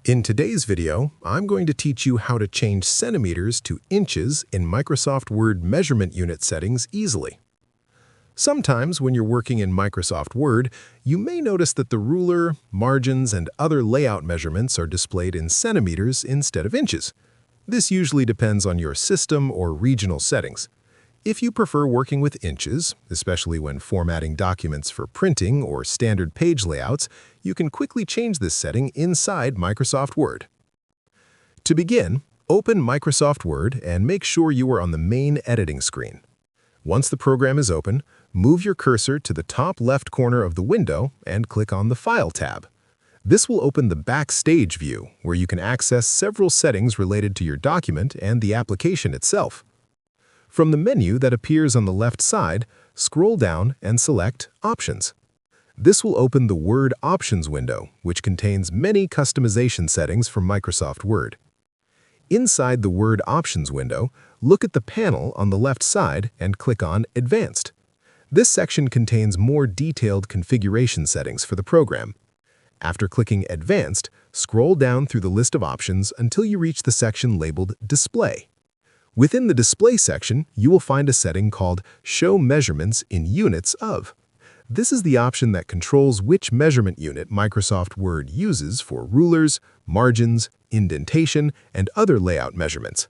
In today's video, I'm going to teach you how to change centimeters to inches in Microsoft Word measurement unit settings easily. Sometimes when you're working in Microsoft Word, you may notice that the ruler, margins, and other layout measurements are displayed in centimeters instead of inches. This usually depends on your system or regional settings. If you prefer working with inches, especially when formatting documents for printing or standard page layouts, you can quickly change this setting inside Microsoft Word. To begin, open Microsoft Word and make sure you are on the main editing screen. Once the program is open, move your cursor to the top left corner of the window and click on the File tab. This will open the Backstage view, where you can access several settings related to your document and the application itself. From the menu that appears on the left side, scroll down and select Options. This will open the Word Options window, which contains many customization settings from Microsoft Word. Inside the Word Options window, look at the panel on the left side and click on Advanced. This section contains more detailed configuration settings for the program. After clicking Advanced, scroll down through the list of options until you reach the section labeled Display. Within the Display section, you will find a setting called Show Measurements in Units of. This is the option that controls which measurement unit Microsoft Word uses for rulers, margins, indentation, and other layout measurements.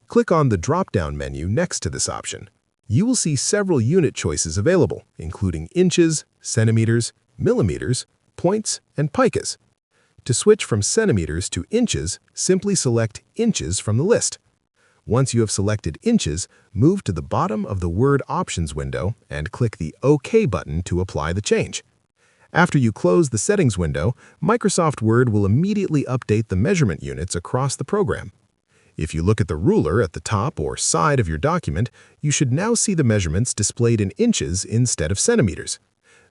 Click on the drop-down menu next to this option. You will see several unit choices available, including inches, centimeters, millimeters, points, and picas. To switch from centimeters to inches, simply select Inches from the list. Once you have selected inches, move to the bottom of the Word Options window and click the OK button to apply the change. After you close the settings window, Microsoft Word will immediately update the measurement units across the program. If you look at the ruler at the top or side of your document, you should now see the measurements displayed in inches instead of centimeters.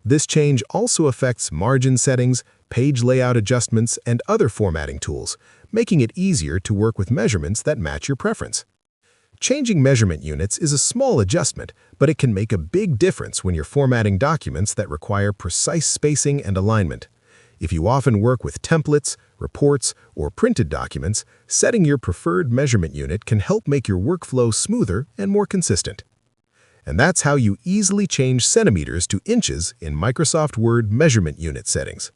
This change also affects margin settings, page layout adjustments, and other formatting tools, making it easier to work with measurements that match your preference. Changing measurement units is a small adjustment, but it can make a big difference when you're formatting documents that require precise spacing and alignment. If you often work with templates, reports, or printed documents, setting your preferred measurement unit can help make your workflow smoother and more consistent. And that's how you easily change centimeters to inches in Microsoft Word measurement unit settings.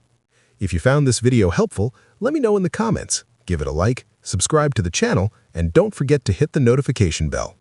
If you found this video helpful, let me know in the comments. Give it a like, subscribe to the channel, and don't forget to hit the notification bell.